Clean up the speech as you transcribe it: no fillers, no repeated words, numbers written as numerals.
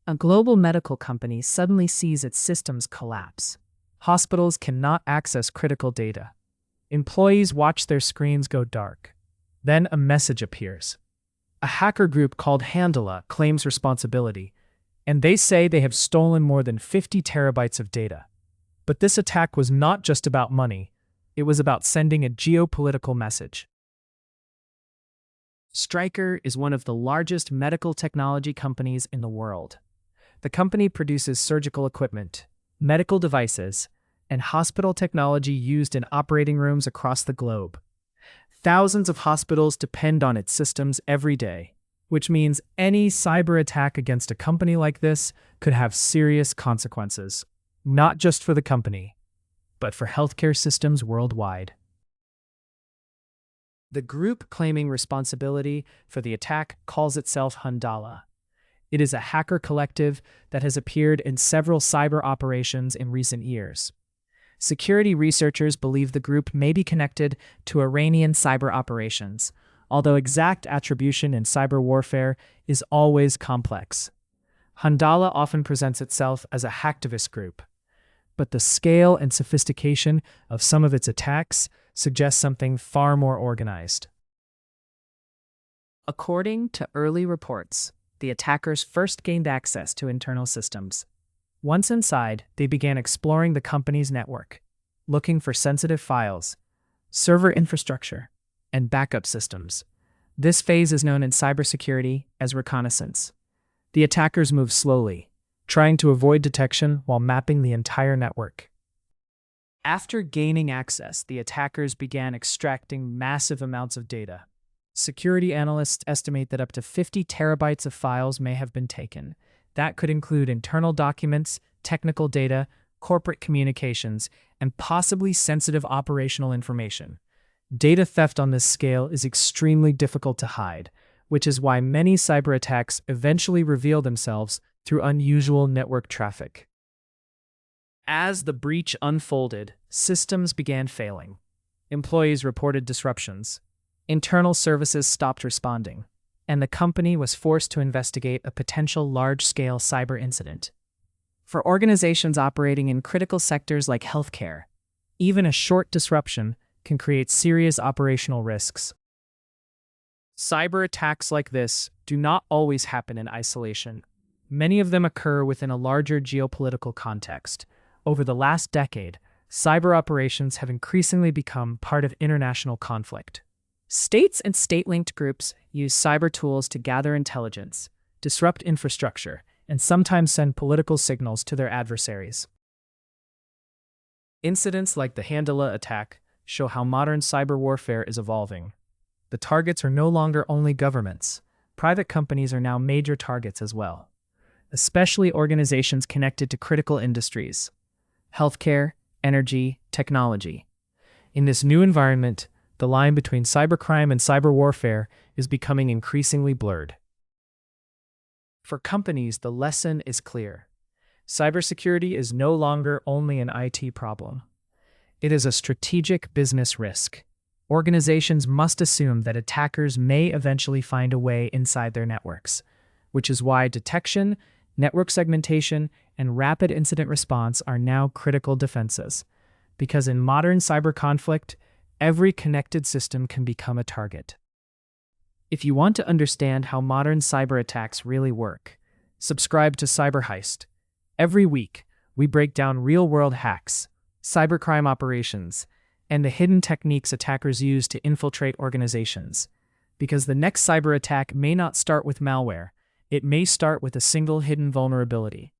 A global medical company suddenly sees its systems collapse. Hospitals cannot access critical data. Employees watch their screens go dark. Then a message appears. A hacker group called Handala claims responsibility, and they say they have stolen more than 50 terabytes of data. But this attack was not just about money, it was about sending a geopolitical message. Stryker is one of the largest medical technology companies in the world. The company produces surgical equipment, medical devices, and hospital technology used in operating rooms across the globe. Thousands of hospitals depend on its systems every day, which means any cyber attack against a company like this could have serious consequences, not just for the company, but for healthcare systems worldwide. The group claiming responsibility for the attack calls itself Handala. It is a hacker collective that has appeared in several cyber operations in recent years. Security researchers believe the group may be connected to Iranian cyber operations, although exact attribution in cyber warfare is always complex. Handala often presents itself as a hacktivist group, but the scale and sophistication of some of its attacks suggest something far more organized. According to early reports, the attackers first gained access to internal systems. Once inside, they began exploring the company's network, looking for sensitive files, server infrastructure, and backup systems. This phase is known in cybersecurity as reconnaissance. The attackers move slowly, trying to avoid detection while mapping the entire network. After gaining access, the attackers began extracting massive amounts of data. Security analysts estimate that up to 50 terabytes of files may have been taken. That could include internal documents, technical data, corporate communications, and possibly sensitive operational information. Data theft on this scale is extremely difficult to hide, which is why many cyber attacks eventually reveal themselves through unusual network traffic. As the breach unfolded, systems began failing. Employees reported disruptions. Internal services stopped responding, and the company was forced to investigate a potential large-scale cyber incident. For organizations operating in critical sectors like healthcare, even a short disruption can create serious operational risks. Cyber attacks like this do not always happen in isolation. Many of them occur within a larger geopolitical context. Over the last decade, cyber operations have increasingly become part of international conflict. States and state-linked groups use cyber tools to gather intelligence, disrupt infrastructure, and sometimes send political signals to their adversaries. Incidents like the Handala attack show how modern cyber warfare is evolving. The targets are no longer only governments. Private companies are now major targets as well, especially organizations connected to critical industries, healthcare, energy, technology. In this new environment, the line between cybercrime and cyber warfare is becoming increasingly blurred. For companies, the lesson is clear. Cybersecurity is no longer only an IT problem. It is a strategic business risk. Organizations must assume that attackers may eventually find a way inside their networks, which is why detection, network segmentation, and rapid incident response are now critical defenses. Because in modern cyber conflict, every connected system can become a target. If you want to understand how modern cyber attacks really work, subscribe to Cyber Heist. Every week, we break down real-world hacks, cybercrime operations, and the hidden techniques attackers use to infiltrate organizations. Because the next cyber attack may not start with malware, it may start with a single hidden vulnerability.